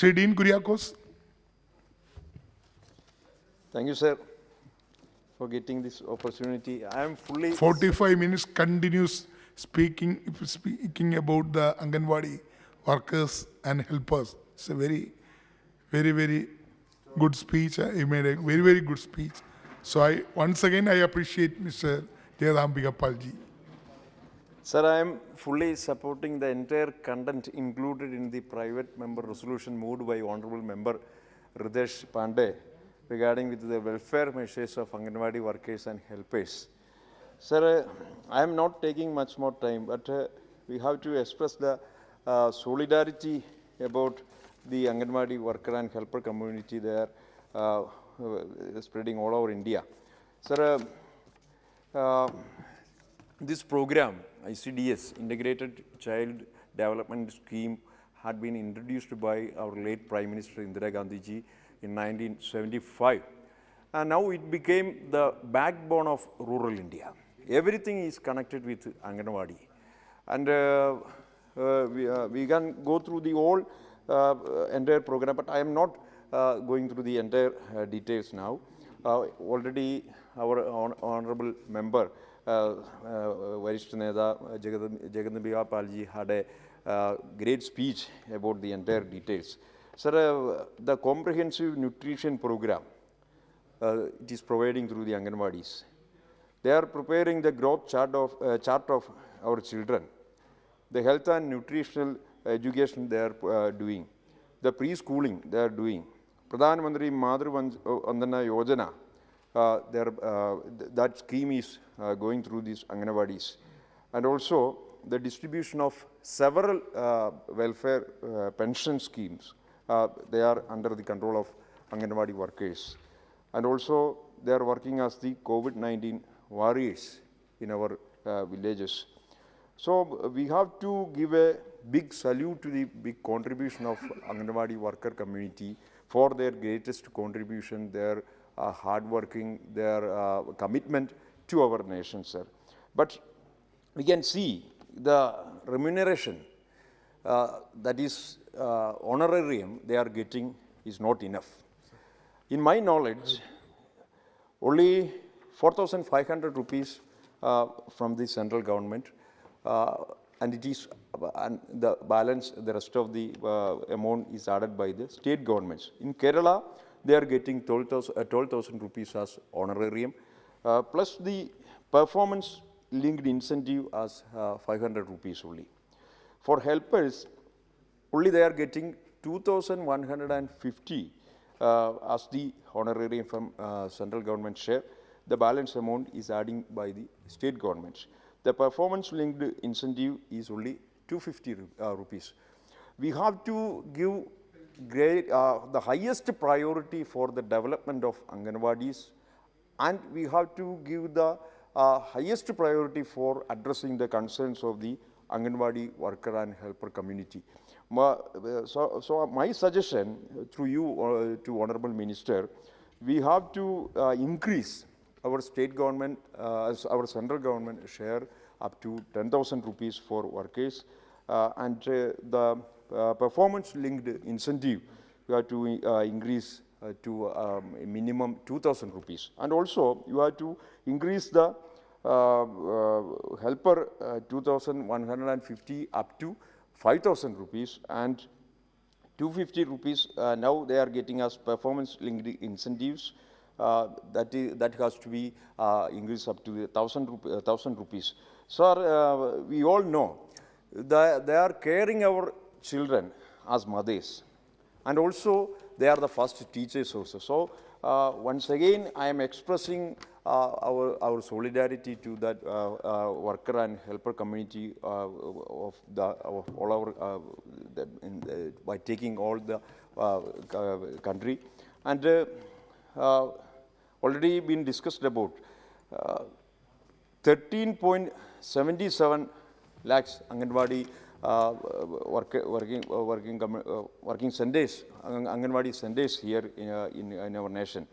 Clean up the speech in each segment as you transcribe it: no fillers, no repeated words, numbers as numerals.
Sri Dean Kuriakos. Thank you, sir, for getting this opportunity. I am fully 45 minutes continuous speaking about the Anganwadi workers and helpers. It's a very, very good speech. He made a very good speech. So once again I appreciate Mr. Jayadambika Palji. Sir, I am fully supporting the entire content included in the private member resolution moved by Honorable Member Ridesh Pandey regarding with the welfare measures of Anganwadi workers and helpers. Sir, I am not taking much more time, but we have to express the solidarity about the Anganwadi worker and helper community there spreading all over India. Sir, this program, ICDS, Integrated Child Development Scheme, had been introduced by our late Prime Minister Indira Gandhi ji in 1975. And now it became the backbone of rural India. Everything is connected with Anganwadi. And we can go through the whole entire program, but I am not going through the entire details now. Already our honorable member, Varishth Neta Jagannabika Palji had a great speech about the entire details. Sir, the comprehensive nutrition program, it is providing through the Anganwadis. They are preparing the growth chart of our children, the health and nutritional education they are doing, the preschooling they are doing, Pradhan Mantri Madhur Vandana Yojana, that scheme is going through these Anganwadis, and also the distribution of several welfare pension schemes. They are under the control of Anganwadi workers, and also they are working as the COVID-19 warriors in our villages. So we have to give a big salute to the big contribution of Anganwadi worker community for their greatest contribution, their hard working, their commitment to our nation, sir. But we can see the remuneration, that is honorarium they are getting is not enough. In my knowledge, only 4,500 rupees from the central government, and it is and the balance, the rest of the amount is added by the state governments. In Kerala, they are getting 12,000 rupees as honorarium, plus the performance linked incentive as 500 rupees only. For helpers, only they are getting 2,150 as the honorarium from central government share. The balance amount is adding by the state governments. The performance linked incentive is only 250 rupees. We have to give the highest priority for the development of Anganwadis, and we have to give the highest priority for addressing the concerns of the Anganwadi worker and helper community. So my suggestion through you to Honorable Minister, we have to increase our state government, our central government share up to 10,000 rupees for workers, and the performance linked incentive we have to increase to a minimum 2,000 rupees. And also you have to increase the helper 2,150 up to 5,000 rupees, and 250 rupees now they are getting as performance linked incentives. That has to be increased up to 1,000 rupees. Sir, we all know that they are caring our children as mothers, and also they are the first teachers also. So once again, I am expressing our solidarity to that worker and helper community of all our by taking all the country, and already been discussed about 13.77 lakhs Anganwadi working centers, Anganwadi centers here in our nation.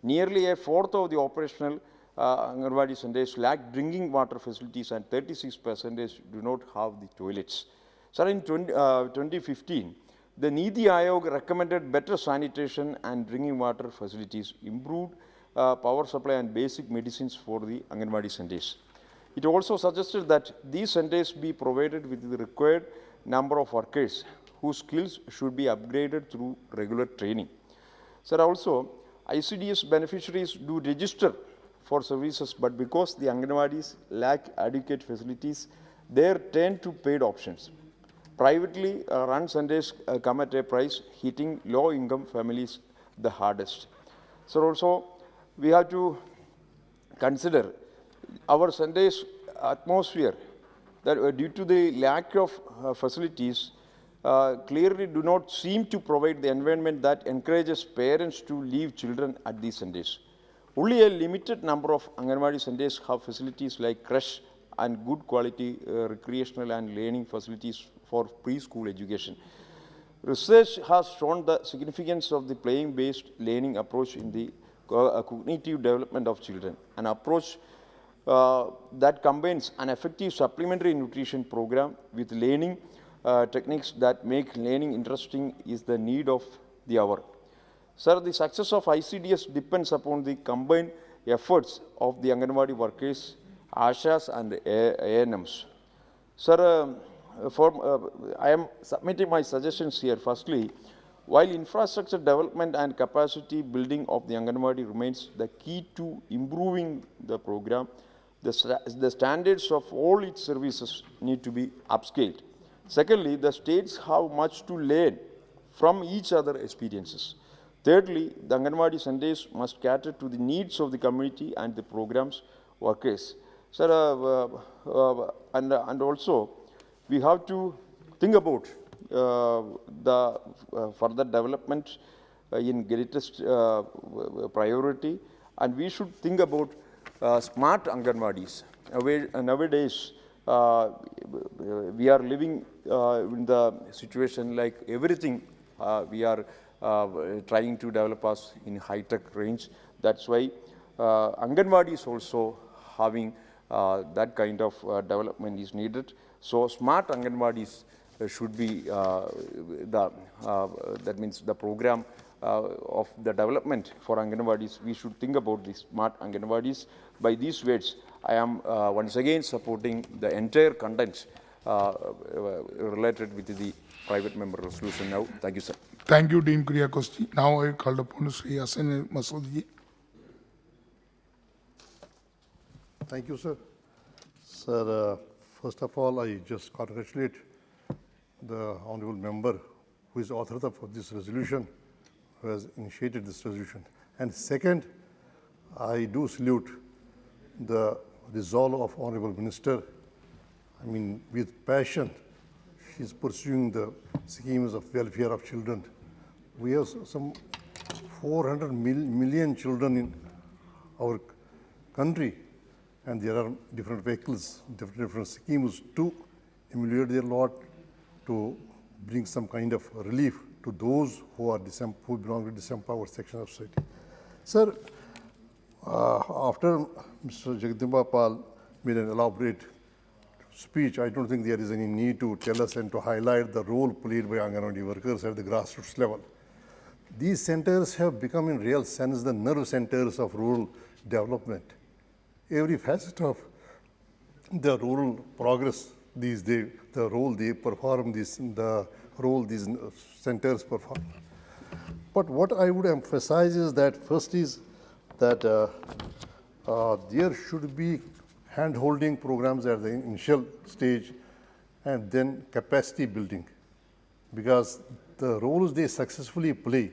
Nearly a fourth of the operational Anganwadi centers lack drinking water facilities, and 36% do not have the toilets. Sir, in 2015, The Niti Aayog recommended better sanitation and drinking water facilities, improved power supply and basic medicines for the Anganwadi centers. It also suggested that these centers be provided with the required number of workers whose skills should be upgraded through regular training. Sir, also, ICDS beneficiaries do register for services, but because the Anganwadis lack adequate facilities, they are turned to paid options. Privately run centers come at a price, hitting low-income families the hardest. So also, we have to consider our centers' atmosphere that due to the lack of facilities, clearly do not seem to provide the environment that encourages parents to leave children at these centers. Only a limited number of Anganwadi centers have facilities like creche and good quality recreational and learning facilities for preschool education. Research has shown the significance of the playing-based learning approach in the cognitive development of children, an approach that combines an effective supplementary nutrition program with learning techniques that make learning interesting is the need of the hour. Sir, the success of ICDS depends upon the combined efforts of the Anganwadi workers, ASHAs and ANMs. Sir, I am submitting my suggestions here. Firstly, while infrastructure development and capacity building of the Anganwadi remains the key to improving the program, the standards of all its services need to be upscaled. Secondly, the states have much to learn from each other experiences. Thirdly, the Anganwadi centers must cater to the needs of the community and the program's workers. Sir, and also, we have to think about the further development in greatest priority, and we should think about smart Anganwadis. Nowadays, we are living in the situation like everything we are trying to develop us in high-tech range. That's why Anganwadi is also having that kind of development is needed. So smart Anganwadis should be that means the program of the development for Anganwadis. We should think about the smart Anganwadis. By these words, I am once again supporting the entire content related with the private member resolution now. Thank you, sir. Thank you, Dean Kuriakosti. Now I call upon Sri Hassan Masoodji. Thank you, sir. Sir, first of all, I just congratulate the honorable member who is author of this resolution, who has initiated this resolution. And second, I do salute the resolve of honorable minister. I mean, with passion, she is pursuing the schemes of welfare of children. We have some 400 million children in our country, and there are different vehicles, different schemes to emulate their lot, to bring some kind of relief to those who belong to disempowered section of society. Sir, after Mr. Jagadamba Pal made an elaborate speech, I don't think there is any need to tell us and to highlight the role played by Anganwadi workers at the grassroots level. These centers have become in real sense the nerve centers of rural development. Every facet of the rural progress these days, the role they perform, the role these centers perform. But what I would emphasize is that first is that there should be hand-holding programs at the initial stage and then capacity building, because the roles they successfully play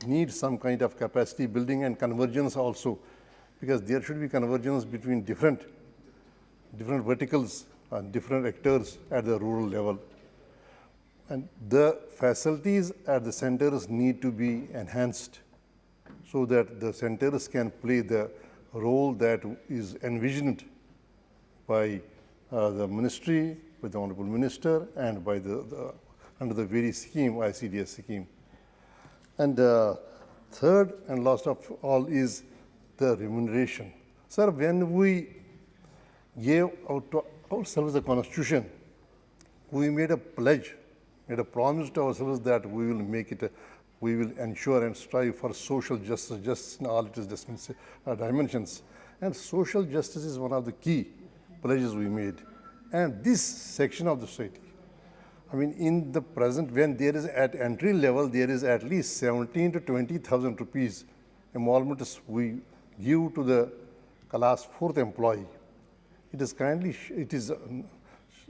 need some kind of capacity building and convergence also, because there should be convergence between different verticals and different actors at the rural level. And the facilities at the centers need to be enhanced so that the centers can play the role that is envisioned by the ministry, by the honorable minister, and by under the very scheme, ICDS scheme. And third and last of all is the remuneration. Sir, when we gave out to ourselves the constitution, we made a pledge made a promise to ourselves that we will make it, we will ensure and strive for social justice in all its dimensions. And social justice is one of the key pledges we made. And this section of the society, I mean, in the present, when there is at entry level, there is at least 17 to 20,000 rupees emoluments we give to the class 4th employee. It is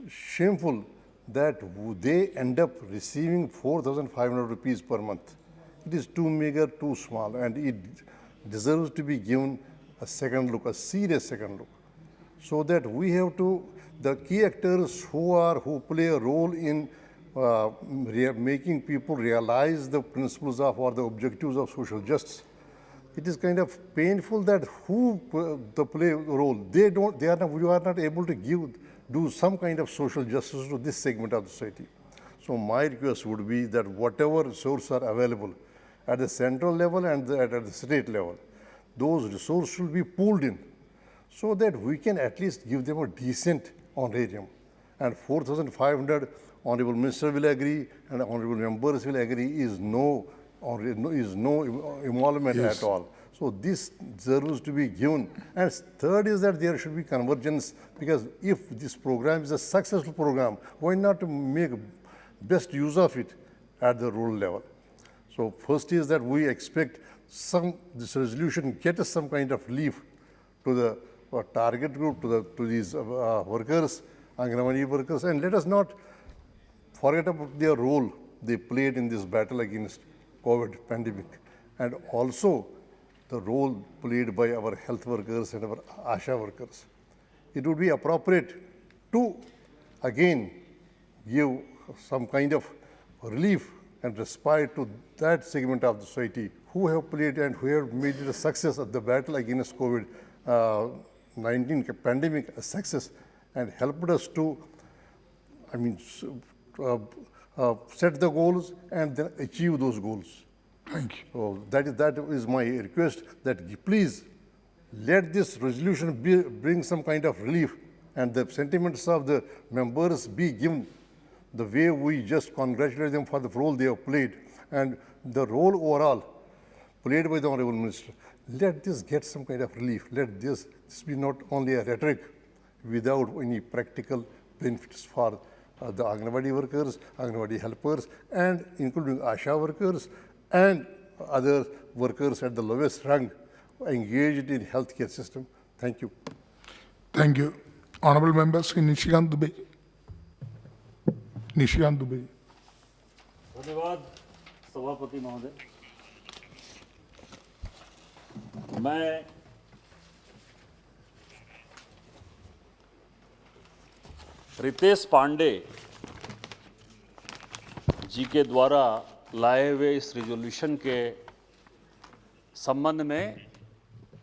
shameful that they end up receiving 4,500 rupees per month. It is too meager, too small, and it deserves to be given a second look, a serious second look. So that we have to, the key actors who play a role in making people realize the principles of or the objectives of social justice. It is kind of painful that the play role, we are not able to do some kind of social justice to this segment of the society. So my request would be that whatever resources are available at the central level and at the state level, those resources should be pooled in so that we can at least give them a decent honorarium. And 4,500, Honorable Minister will agree and Honorable Members will agree, is no emolument at all. So this deserves to be given. And third is that there should be convergence, because if this program is a successful program, why not make best use of it at the rural level? So first is that we expect this resolution get us some kind of relief to the target group, to these workers, Anganwadi workers, and let us not forget about their role they played in this battle against COVID pandemic, and also the role played by our health workers and our ASHA workers. It would be appropriate to again give some kind of relief and respite to that segment of the society who have played and who have made it a success of the battle against COVID-19 pandemic, a success, and helped us to, set the goals and then achieve those goals. Thank you. So that is my request, that please let this resolution bring some kind of relief, and the sentiments of the members be given the way we just congratulate them for the role they have played and the role overall played by the Honorable Minister. Let this get some kind of relief. Let this be not only a rhetoric without any practical benefits for the Anganwadi workers, Anganwadi helpers, and including ASHA workers and other workers at the lowest rank engaged in healthcare system. Thank you. Thank you. Honorable members, Sri Nishikant Dubey. Nishikant Dubey. धन्यवाद सभापति महोदय। मैं रितेश पांडे जी के द्वारा लाए हुए इस resolution के संबंध में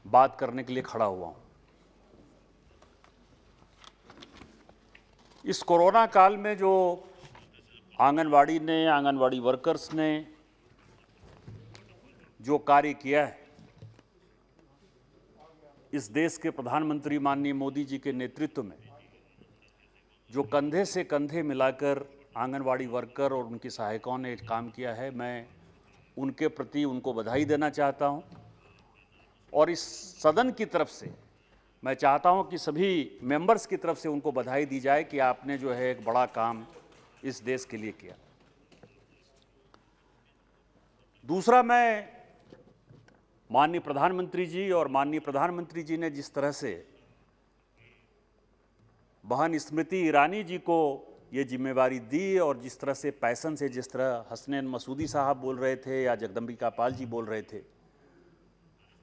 बात करने के लिए खड़ा हुआ हूं। इस कोरोना काल में जो आंगनवाड़ी ने, आंगनवाड़ी वर्कर्स ने जो कार्य किया है, इस देश के प्रधानमंत्री माननीय मोदी जी के नेतृत्व में जो कंधे से कंधे मिलाकर आंगनवाड़ी वर्कर और उनकी सहायिकाओं ने काम किया है, मैं उनके प्रति उनको बधाई देना चाहता हूं। और इस सदन की तरफ से मैं चाहता हूं कि सभी मेंबर्स की तरफ से उनको बधाई दी जाए कि आपने जो है एक बड़ा काम इस देश के लिए किया। दूसरा, मैं माननीय प्रधानमंत्री जी और माननीय प्रधानमंत्री जी ने जिस तरह से बहन स्मृति ईरानी जी को ये जिम्मेवारी दी और जिस तरह से पैशन से, जिस तरह हसनैन मसूदी साहब बोल रहे थे या जगदम्बिका पाल जी बोल रहे थे,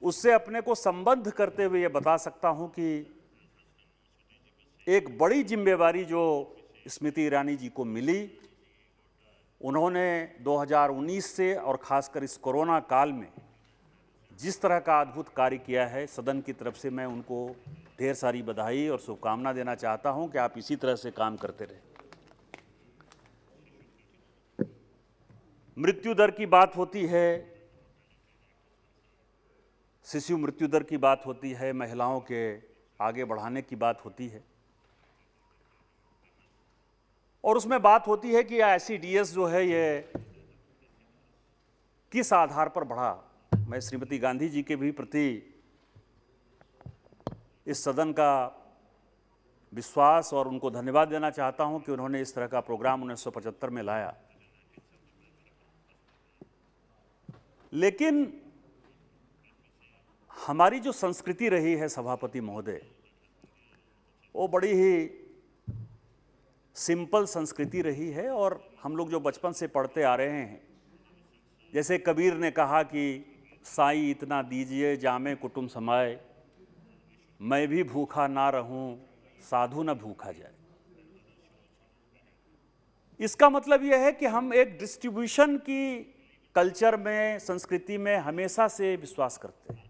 उससे अपने को संबद्ध करते हुए ये बता सकता हूं कि एक बड़ी जिम्मेवारी जो स्मृति ईरानी जी को मिली, उन्होंने 2019 से और खासकर इस कोरोना काल में जिस तरह का अद्भुत कार्य किया है, सदन की तरफ से मैं उनको ढेर सारी बधाई और शुभकामना देना चाहता हूं कि आप इसी तरह से काम करते रहें। मृत्यु दर की बात होती है, शिशु मृत्यु दर की बात होती है, महिलाओं के आगे बढ़ाने की बात होती है, और उसमें बात होती है कि ICDS जो है ये किस आधार पर बढ़ा। मैं श्रीमती गांधी जी के भी प्रति इस सदन का विश्वास और उनको धन्यवाद देना चाहता हूं कि उन्होंने इस तरह का प्रोग्राम 1975 में लाया। लेकिन हमारी जो संस्कृति रही है सभापति महोदय, वो बड़ी ही सिंपल संस्कृति रही है। और हम लोग जो बचपन से पढ़ते आ रहे हैं, जैसे कबीर ने कहा कि साईं इतना दीजिए जामे कुटुंब समाए, मैं भी भूखा ना रहूं साधु न भूखा जाए। इसका मतलब यह है कि हम एक डिस्ट्रीब्यूशन की कल्चर में, संस्कृति में हमेशा से विश्वास करते हैं।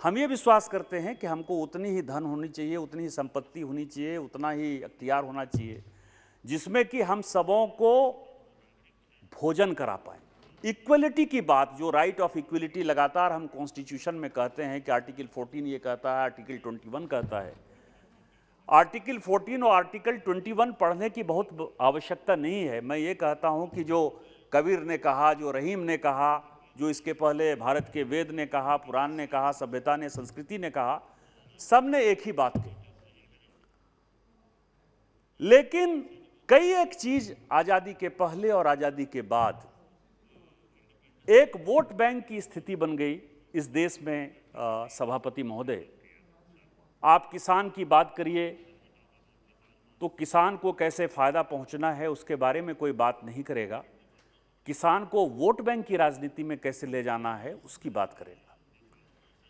हम ये विश्वास करते हैं कि हमको उतनी ही धन होनी चाहिए, उतनी ही संपत्ति होनी चाहिए, उतना ही अख्तियार होना चाहिए जिसमें कि हम सबों को भोजन करा पाएं। इक्वलिटी की बात, जो राइट ऑफ इक्वलिटी लगातार हम कॉन्स्टिट्यूशन में कहते हैं कि आर्टिकल 14 ये कहता है, आर्टिकल 21 कहता है। आर्टिकल 14 और आर्टिकल 21 पढ़ने की बहुत आवश्यकता नहीं है। मैं ये कहता हूँ कि जो कबीर ने कहा, जो रहीम ने कहा, जो इसके पहले भारत के वेद ने कहा, पुराण ने कहा, सभ्यता ने, संस्कृति ने कहा, सब ने एक ही बात कही। लेकिन कई एक चीज आजादी के पहले और आजादी के बाद एक वोट बैंक की स्थिति बन गई इस देश में। सभापति महोदय, आप किसान की बात करिए तो किसान को कैसे फायदा पहुंचना है उसके बारे में कोई बात नहीं करेगा। किसान को वोट बैंक की राजनीति में कैसे ले जाना है उसकी बात करेगा।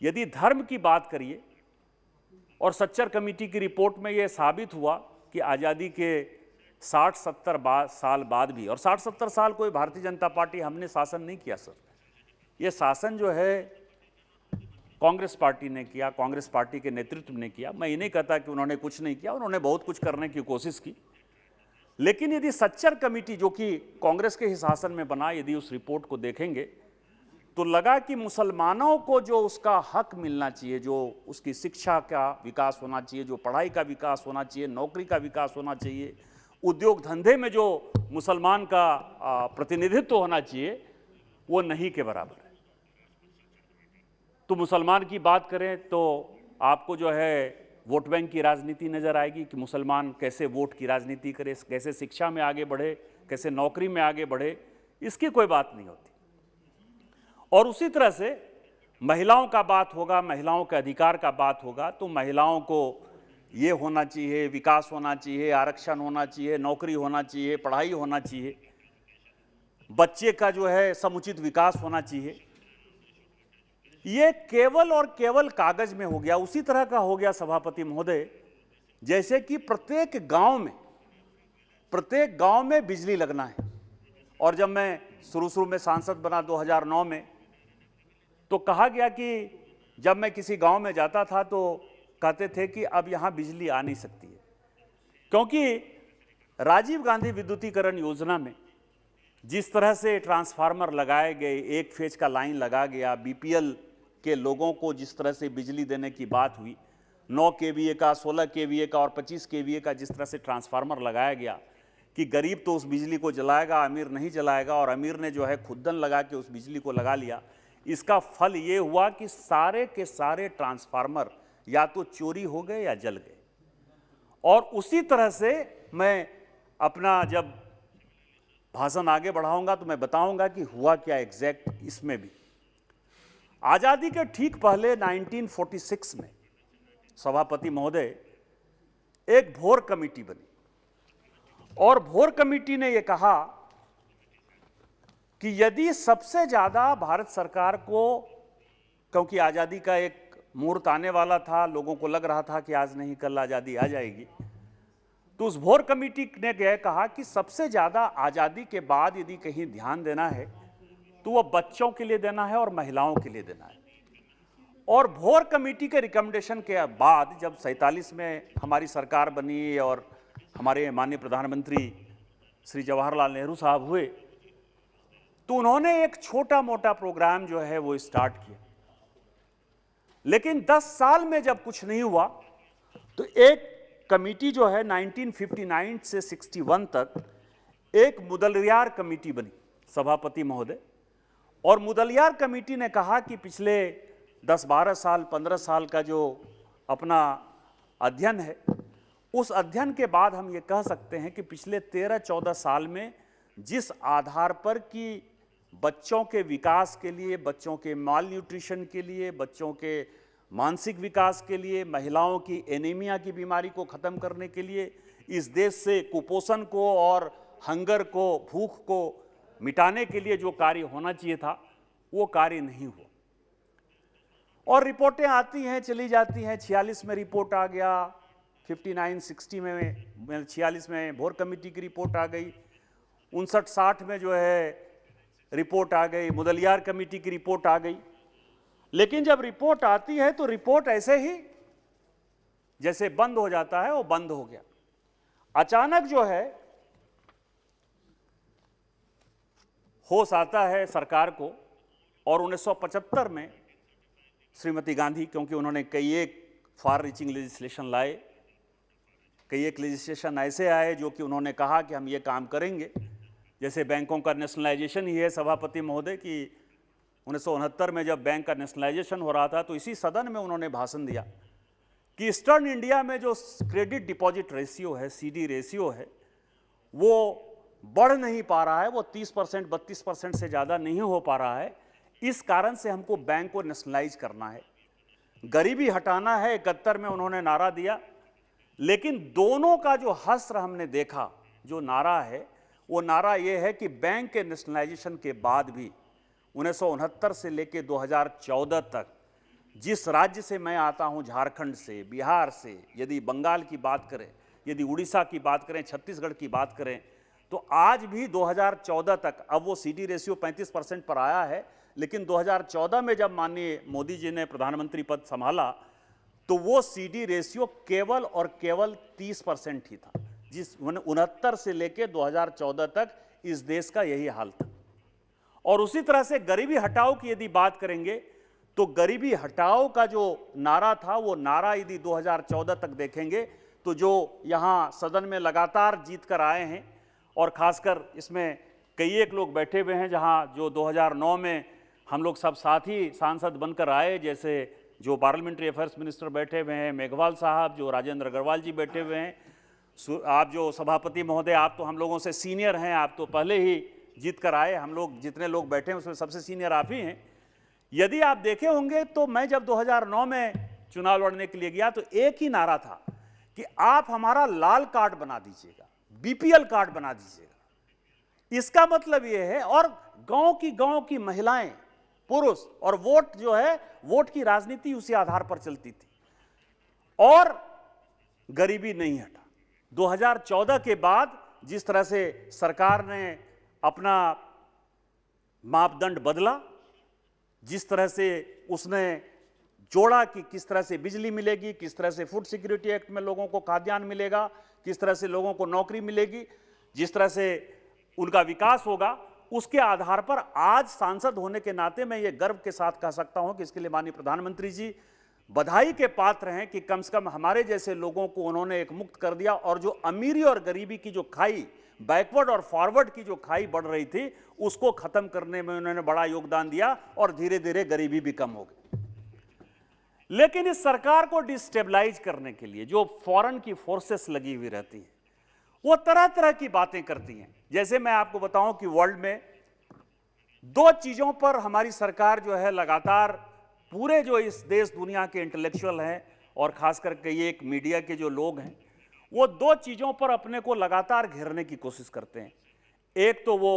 यदि धर्म की बात करिए, और सच्चर कमेटी की रिपोर्ट में यह साबित हुआ कि आज़ादी के 60-70 साल बाद भी, और 60-70 साल कोई भारतीय जनता पार्टी हमने शासन नहीं किया सर, ये शासन जो है कांग्रेस पार्टी ने किया, कांग्रेस पार्टी के नेतृत्व ने किया। मैं ये नहीं कहता कि उन्होंने कुछ नहीं किया, उन्होंने बहुत कुछ करने की कोशिश की। लेकिन यदि सच्चर कमेटी जो कि कांग्रेस के ही शासन में बना, यदि उस रिपोर्ट को देखेंगे तो लगा कि मुसलमानों को जो उसका हक मिलना चाहिए, जो उसकी शिक्षा का विकास होना चाहिए, जो पढ़ाई का विकास होना चाहिए, नौकरी का विकास होना चाहिए, उद्योग धंधे में जो मुसलमान का प्रतिनिधित्व होना चाहिए, वो नहीं के बराबर है। तो मुसलमान की बात करें तो आपको जो है वोट बैंक की राजनीति नजर आएगी कि मुसलमान कैसे वोट की राजनीति करे, कैसे शिक्षा में आगे बढ़े, कैसे नौकरी में आगे बढ़े, इसकी कोई बात नहीं होती। और उसी तरह से महिलाओं का बात होगा, महिलाओं के अधिकार का बात होगा, तो महिलाओं को ये होना चाहिए, विकास होना चाहिए, आरक्षण होना चाहिए, नौकरी होना चाहिए, पढ़ाई होना चाहिए, बच्चे का जो है समुचित विकास होना चाहिए। ये केवल और केवल कागज में हो गया। उसी तरह का हो गया सभापति महोदय जैसे कि प्रत्येक गांव में बिजली लगना है। और जब मैं शुरू में सांसद बना 2009 में, तो कहा गया कि जब मैं किसी गांव में जाता था तो कहते थे कि अब यहां बिजली आ नहीं सकती है, क्योंकि राजीव गांधी विद्युतीकरण योजना में जिस तरह से ट्रांसफार्मर लगाए गए, एक फेज का लाइन लगा गया, बीपीएल के लोगों को जिस तरह से बिजली देने की बात हुई, 9 केवीए का, 16 केवीए का और 25 केवीए का जिस तरह से ट्रांसफार्मर लगाया गया कि गरीब तो उस बिजली को जलाएगा, अमीर नहीं जलाएगा, और अमीर ने जो है खुद्दन लगा के उस बिजली को लगा लिया। इसका फल ये हुआ कि सारे के सारे ट्रांसफार्मर या तो चोरी हो गए या जल गए। और उसी तरह से मैं अपना जब भाषण आगे बढ़ाऊंगा तो मैं बताऊंगा कि हुआ क्या एग्जैक्ट इसमें भी। आजादी के ठीक पहले 1946 में सभापति महोदय एक भोर कमेटी बनी, और भोर कमेटी ने यह कहा कि यदि सबसे ज्यादा भारत सरकार को, क्योंकि आजादी का एक मुहूर्त आने वाला था, लोगों को लग रहा था कि आज नहीं कल आजादी आ जाएगी, तो उस भोर कमेटी ने यह कहा कि सबसे ज्यादा आजादी के बाद यदि कहीं ध्यान देना है तो वह बच्चों के लिए देना है और महिलाओं के लिए देना है। और भोर कमेटी के रिकमेंडेशन के बाद जब 47 में हमारी सरकार बनी और हमारे माननीय प्रधानमंत्री श्री जवाहरलाल नेहरू साहब हुए, तो उन्होंने एक छोटा मोटा प्रोग्राम जो है वो स्टार्ट किया। लेकिन 10 साल में जब कुछ नहीं हुआ तो एक कमेटी जो है 1959 से 61 तक एक मुदलियार कमेटी बनी, सभापति महोदय, और मुदलियार कमेटी ने कहा कि पिछले 10-12 साल 15 साल का जो अपना अध्ययन है, उस अध्ययन के बाद हम ये कह सकते हैं कि पिछले 13-14 साल में जिस आधार पर कि बच्चों के विकास के लिए, बच्चों के माल न्यूट्रिशन के लिए, बच्चों के मानसिक विकास के लिए, महिलाओं की एनीमिया की बीमारी को ख़त्म करने के लिए, इस देश से कुपोषण को और हंगर को, भूख को मिटाने के लिए जो कार्य होना चाहिए था, वो कार्य नहीं हुआ। और रिपोर्टें आती हैं, चली जाती हैं। 46 में रिपोर्ट आ गया, 59-60 में 46 में भोर कमेटी की रिपोर्ट आ गई, 59-60 में जो है रिपोर्ट आ गई, मुदलियार कमेटी की रिपोर्ट आ गई। लेकिन जब रिपोर्ट आती है तो रिपोर्ट ऐसे ही जैसे बंद हो जाता है, वो बंद हो गया। अचानक जो है होश आता है सरकार को, और 1975 में श्रीमती गांधी, क्योंकि उन्होंने कई एक फार रीचिंग लेजिस्लेशन लाए, कई एक लेजिस्लेशन ऐसे आए जो कि उन्होंने कहा कि हम ये काम करेंगे, जैसे बैंकों का नेशनलाइजेशन ही है सभापति महोदय, कि 1969 में जब बैंक का नेशनलाइजेशन हो रहा था तो इसी सदन में उन्होंने भाषण दिया कि ईस्टर्न इंडिया में जो क्रेडिट डिपॉजिट रेशियो है, सीडी रेशियो है, वो बढ़ नहीं पा रहा है, वो 30% 32% से ज़्यादा नहीं हो पा रहा है। इस कारण से हमको बैंक को नेशनलाइज करना है, गरीबी हटाना है। 71 में उन्होंने नारा दिया। लेकिन दोनों का जो हश्र हमने देखा, जो नारा है, वो नारा ये है कि बैंक के नेशनलाइजेशन के बाद भी 1969 से लेकर 2014 तक जिस राज्य से मैं आता हूं, झारखंड से, बिहार से, यदि बंगाल की बात करें, यदि उड़ीसा की बात करें, छत्तीसगढ़ की बात करें, तो आज भी 2014 तक, अब वो सीडी रेशियो 35% पर आया है, लेकिन 2014 में जब माननीय मोदी जी ने प्रधानमंत्री पद संभाला तो वो सीडी रेशियो केवल और केवल 30% ही था। जिस 69 से लेकर 2014 तक इस देश का यही हाल था। और उसी तरह से गरीबी हटाओ की यदि बात करेंगे तो गरीबी हटाओ का जो नारा था, वो नारा यदि 2014 तक देखेंगे तो जो यहाँ सदन में लगातार जीत कर आए हैं, और खासकर इसमें कई एक लोग बैठे हुए हैं जहाँ जो 2009 में हम लोग सब साथी सांसद बनकर आए, जैसे जो पार्लियामेंट्री अफेयर्स मिनिस्टर बैठे हुए हैं, मेघवाल साहब, जो राजेंद्र अग्रवाल जी बैठे हुए हैं, आप जो सभापति महोदय, आप तो हम लोगों से सीनियर हैं, आप तो पहले ही जीत कर आए। हम लोग जितने लोग बैठे हैं उसमें सबसे सीनियर आप ही हैं। यदि आप देखे होंगे तो मैं जब 2009 में चुनाव लड़ने के लिए गया तो एक ही नारा था कि आप हमारा लाल कार्ड बना दीजिएगा, बीपीएल कार्ड बना दीजिएगा। इसका मतलब यह है, और गांव की महिलाएं, पुरुष, और वोट जो है, वोट की राजनीति उसी आधार पर चलती थी, और गरीबी नहीं हटा। 2014 के बाद जिस तरह से सरकार ने अपना मापदंड बदला, जिस तरह से उसने जोड़ा कि किस तरह से बिजली मिलेगी, किस तरह से फूड सिक्योरिटी एक्ट में लोगों को खाद्यान्न मिलेगा, किस तरह से लोगों को नौकरी मिलेगी, जिस तरह से उनका विकास होगा, उसके आधार पर आज सांसद होने के नाते मैं ये गर्व के साथ कह सकता हूं कि इसके लिए माननीय प्रधानमंत्री जी बधाई के पात्र हैं कि कम से कम हमारे जैसे लोगों को उन्होंने एक मुक्त कर दिया, और जो अमीरी और गरीबी की जो खाई, बैकवर्ड और फॉरवर्ड की जो खाई बढ़ रही थी, उसको खत्म करने में उन्होंने बड़ा योगदान दिया, और धीरे धीरे गरीबी भी कम हो गई। लेकिन इस सरकार को डिस्टेबलाइज करने के लिए जो फॉरेन की फोर्सेस लगी हुई रहती हैं, वो तरह तरह की बातें करती हैं। जैसे मैं आपको बताऊं कि वर्ल्ड में दो चीजों पर हमारी सरकार जो है लगातार, पूरे जो इस देश दुनिया के इंटेलेक्चुअल हैं और खासकर के ये एक मीडिया के जो लोग हैं, वो दो चीजों पर अपने को लगातार घेरने की कोशिश करते हैं। एक तो वो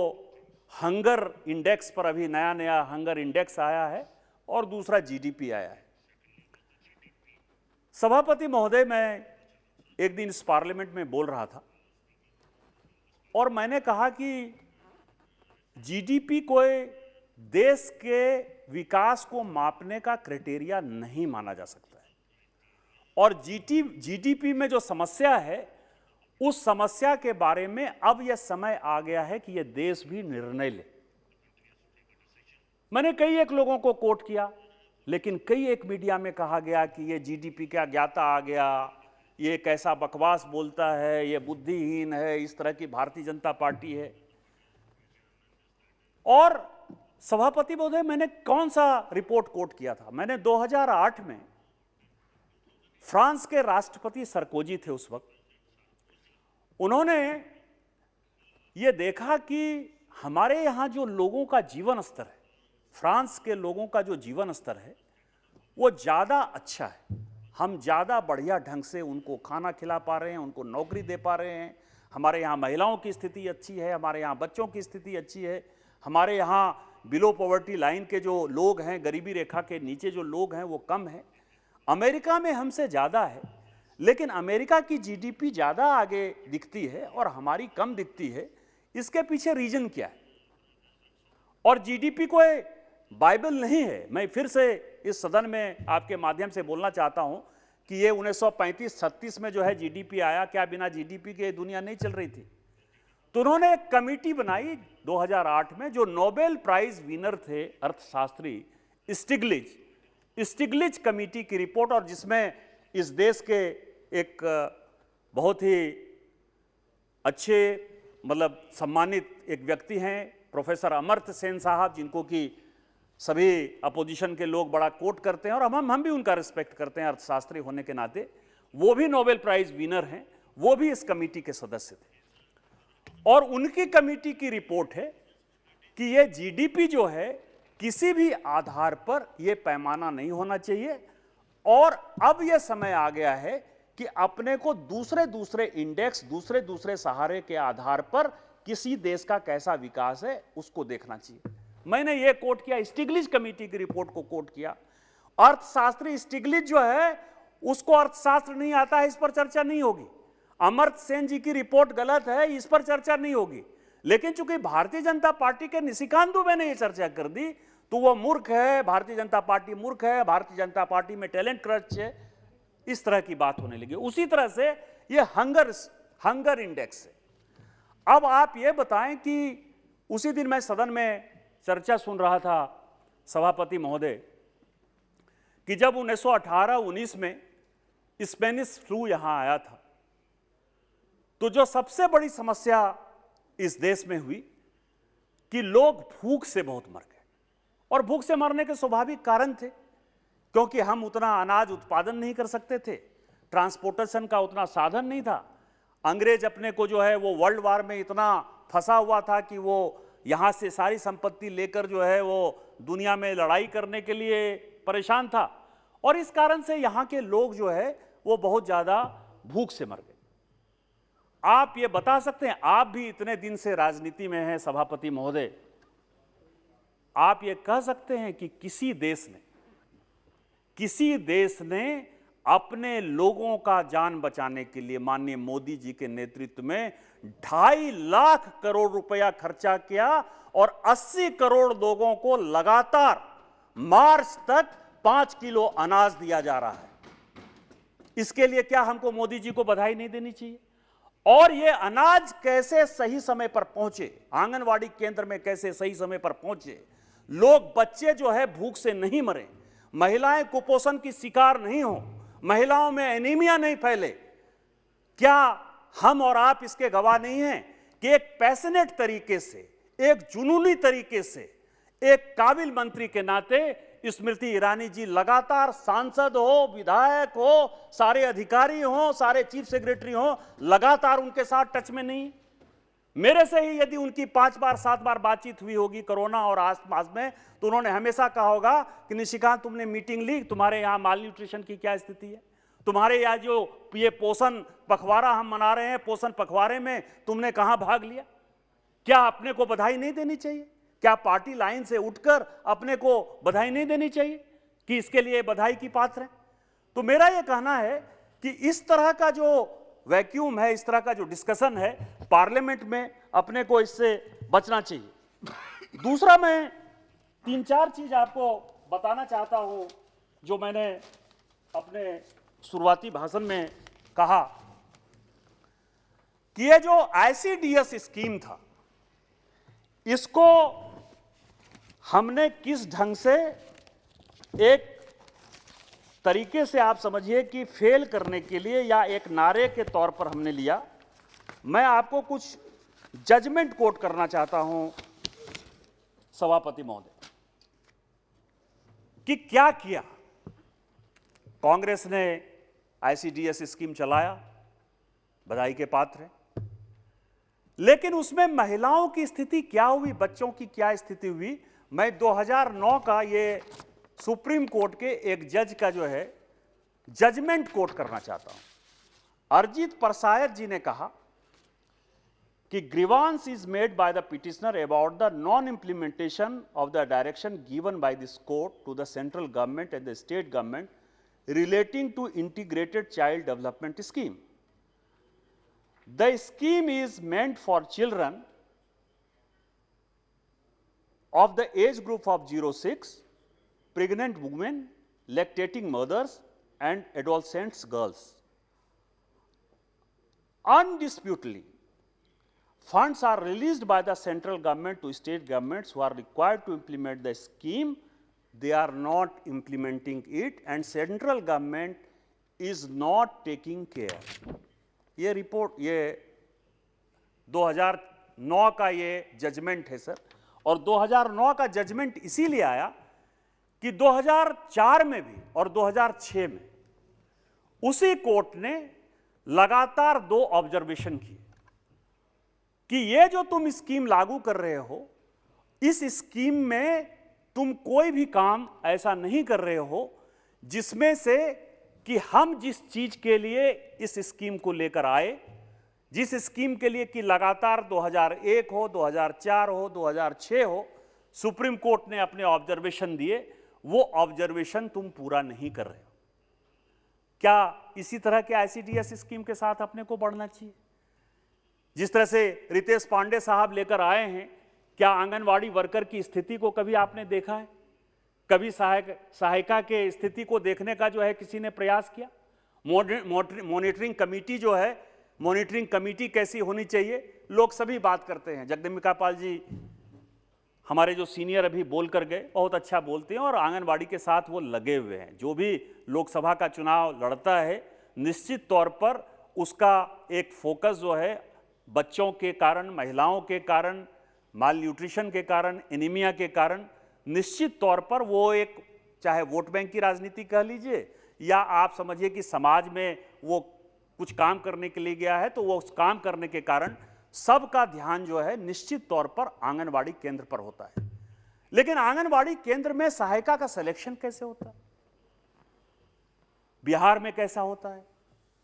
हंगर इंडेक्स पर, अभी नया नया हंगर इंडेक्स आया है, और दूसरा जीडीपी आया है। सभापति महोदय, मैं एक दिन इस पार्लियामेंट में बोल रहा था और मैंने कहा कि जीडीपी कोई देश के विकास को मापने का क्राइटेरिया नहीं माना जा सकता है, और जीडीपी में जो समस्या है, उस समस्या के बारे में अब यह समय आ गया है कि यह देश भी निर्णय ले। मैंने कई एक लोगों को कोट किया, लेकिन कई एक मीडिया में कहा गया कि यह जीडीपी का ज्ञाता आ गया, ये कैसा बकवास बोलता है, ये बुद्धिहीन है, इस तरह की भारतीय जनता पार्टी है। और सभापति महोदय, मैंने कौन सा रिपोर्ट कोट किया था? मैंने 2008 में फ्रांस के राष्ट्रपति सरकोजी थे उस वक्त, उन्होंने ये देखा कि हमारे यहाँ जो लोगों का जीवन स्तर है, फ्रांस के लोगों का जो जीवन स्तर है वो ज़्यादा अच्छा है, हम ज़्यादा बढ़िया ढंग से उनको खाना खिला पा रहे हैं, उनको नौकरी दे पा रहे हैं, हमारे यहाँ महिलाओं की स्थिति अच्छी है, हमारे यहाँ बच्चों की स्थिति अच्छी है, हमारे यहाँ बिलो पॉवर्टी लाइन के जो लोग हैं, गरीबी रेखा के नीचे जो लोग हैं वो कम है। अमेरिका में हमसे ज़्यादा है, लेकिन अमेरिका की जीडीपी ज़्यादा आगे दिखती है और हमारी कम दिखती है। इसके पीछे रीजन क्या है? और जीडीपी कोई बाइबल नहीं है। मैं फिर से इस सदन में आपके माध्यम से बोलना चाहता हूं कि ये 1935-36 में जो है जीडीपी आया, क्या बिना जीडीपी के दुनिया नहीं चल रही थी? तो उन्होंने एक कमेटी बनाई 2008 में, जो नोबेल प्राइज विनर थे अर्थशास्त्री स्टिग्लिच कमेटी की रिपोर्ट, और जिसमें इस देश के एक बहुत ही अच्छे मतलब सम्मानित एक व्यक्ति हैं प्रोफेसर अमर्त्य सेन साहब, जिनको कि सभी अपोजिशन के लोग बड़ा कोट करते हैं और हम भी उनका रिस्पेक्ट करते हैं अर्थशास्त्री होने के नाते। वो भी नोबेल प्राइज विनर हैं, वो भी इस कमेटी के सदस्य थे। और उनकी कमेटी की रिपोर्ट है कि ये जीडीपी जो है किसी भी आधार पर ये पैमाना नहीं होना चाहिए, और अब ये समय आ गया है कि अपने को दूसरे इंडेक्स, दूसरे सहारे के आधार पर किसी देश का कैसा विकास है उसको देखना चाहिए। मैंने ये कोट किया, स्टिग्लिच कमेटी की रिपोर्ट को कोट किया। अर्थशास्त्री स्टिग्लिच जो है उसको अर्थशास्त्र नहीं आता है, इस पर चर्चा नहीं होगी। अमर्त्य सेन जी की रिपोर्ट गलत है, इस पर चर्चा नहीं होगी। लेकिन चूंकि भारतीय जनता पार्टी के निशिकांत दुबे ने यह चर्चा कर दी तो वो मूर्ख है, भारतीय जनता पार्टी मूर्ख है, भारतीय जनता पार्टी में टैलेंट क्रच है, इस तरह की बात होने लगी। उसी तरह से ये हंगर इंडेक्स है। अब आप ये बताएं कि उसी दिन मैं सदन में चर्चा सुन रहा था सभापति महोदय कि जब 1918-19 में स्पेनिश फ्लू यहां आया था, तो जो सबसे बड़ी समस्या इस देश में हुई कि लोग भूख से बहुत मर गए। और भूख से मरने के स्वाभाविक कारण थे, क्योंकि हम उतना अनाज उत्पादन नहीं कर सकते थे, ट्रांसपोर्टेशन का उतना साधन नहीं था। अंग्रेज अपने को जो है वो वर्ल्ड वार में इतना फंसा हुआ था कि वो यहाँ से सारी संपत्ति लेकर जो है वो दुनिया में लड़ाई करने के लिए परेशान था, और इस कारण से यहाँ के लोग जो है वो बहुत ज़्यादा भूख से मर गए। आप ये बता सकते हैं, आप भी इतने दिन से राजनीति में हैं सभापति महोदय, आप ये कह सकते हैं कि किसी देश ने अपने लोगों का जान बचाने के लिए माननीय मोदी जी के नेतृत्व में 2.5 लाख करोड़ रुपया खर्चा किया और 80 करोड़ लोगों को लगातार मार्च तक 5 किलो अनाज दिया जा रहा है। इसके लिए क्या हमको मोदी जी को बधाई नहीं देनी चाहिए? और ये अनाज कैसे सही समय पर पहुंचे, आंगनवाड़ी केंद्र में कैसे सही समय पर पहुंचे, लोग, बच्चे जो है भूख से नहीं मरे, महिलाएं कुपोषण की शिकार नहीं हो, महिलाओं में एनीमिया नहीं फैले। क्या हम और आप इसके गवाह नहीं हैं कि एक पैशनेट तरीके से, एक जुनूनी तरीके से, एक काबिल मंत्री के नाते स्मृति ईरानी जी लगातार सांसद हो, विधायक हो, सारे अधिकारी हो, सारे चीफ सेक्रेटरी हो, लगातार उनके साथ टच में नहीं? मेरे से ही यदि उनकी 5 बार 7 बार बातचीत हुई होगी कोरोना और आसपास में, तो उन्होंने हमेशा कहा होगा कि निशिकांत, तुमने मीटिंग ली, तुम्हारे यहाँ माल न्यूट्रिशन की क्या स्थिति है, तुम्हारे यहाँ जो ये पोषण पखवाड़ा हम मना रहे हैं, पोषण पखवाड़े में तुमने कहाँ भाग लिया? क्या अपने को बधाई नहीं देनी चाहिए? क्या पार्टी लाइन से उठकर अपने को बधाई नहीं देनी चाहिए कि इसके लिए बधाई की पात्र है? तो मेरा यह कहना है कि इस तरह का जो वैक्यूम है, इस तरह का जो डिस्कशन है पार्लियामेंट में, अपने को इससे बचना चाहिए। दूसरा, मैं 3-4 चीज आपको बताना चाहता हूं जो मैंने अपने शुरुआती भाषण में कहा कि ये जो ICDS स्कीम था, इसको हमने किस ढंग से एक तरीके से आप समझिए कि फेल करने के लिए या एक नारे के तौर पर हमने लिया। मैं आपको कुछ जजमेंट कोट करना चाहता हूं सभापति महोदय कि क्या किया। कांग्रेस ने आईसीडीएस स्कीम चलाया, बधाई के पात्र है, लेकिन उसमें महिलाओं की स्थिति क्या हुई, बच्चों की क्या स्थिति हुई। मैं 2009 का ये सुप्रीम कोर्ट के एक जज का जो है जजमेंट कोट करना चाहता हूं। अरिजीत परसायत जी ने कहा कि grievance is made by the petitioner about the non-implementation of the direction given by this court to the central government and the state government relating to integrated child development scheme. The scheme is meant for children of the age group of 0-6, pregnant women, lactating mothers, and adolescent girls. Undisputedly, funds are released by the central government to state governments who are required to implement the scheme. They are not implementing it, and central government is not taking care. ये report, ये 2009 का ये judgement है sir. और 2009 का judgement इसीलिए आया कि 2004 में भी और 2006 में उसी कोर्ट ने लगातार 2 ऑब्जर्वेशन किए कि ये जो तुम स्कीम लागू कर रहे हो, इस स्कीम में तुम कोई भी काम ऐसा नहीं कर रहे हो जिसमें से कि हम जिस चीज के लिए इस स्कीम को लेकर आए, जिस स्कीम के लिए कि लगातार 2001 हो, 2004 हो, 2006 हो, सुप्रीम कोर्ट ने अपने ऑब्जर्वेशन दिए, वो ऑब्जर्वेशन तुम पूरा नहीं कर रहे हो। क्या इसी तरह के आईसीडीएस स्कीम के साथ अपने को बढ़ना चाहिए? जिस तरह से रितेश पांडे साहब लेकर आए हैं, क्या आंगनवाड़ी वर्कर की स्थिति को कभी आपने देखा है? कभी सहायिका के स्थिति को देखने का जो है किसी ने प्रयास किया? मॉनिटरिंग कमेटी जो है, मॉनिटरिंग कमेटी कैसी होनी चाहिए, लोग सभी बात करते हैं। जगदम्बिका पाल जी हमारे जो सीनियर अभी बोल कर गए, बहुत अच्छा बोलते हैं और आंगनवाड़ी के साथ वो लगे हुए हैं। जो भी लोकसभा का चुनाव लड़ता है, निश्चित तौर पर उसका एक फोकस जो है बच्चों के कारण, महिलाओं के कारण, माल न्यूट्रिशन के कारण, एनीमिया के कारण, निश्चित तौर पर वो एक, चाहे वोट बैंक की राजनीति कह लीजिए या आप समझिए कि समाज में वो कुछ काम करने के लिए गया है, तो वो उस काम करने के कारण सबका ध्यान जो है निश्चित तौर पर आंगनवाड़ी केंद्र पर होता है। लेकिन आंगनवाड़ी केंद्र में सहायिका का सिलेक्शन कैसे होता है? बिहार में कैसा होता है,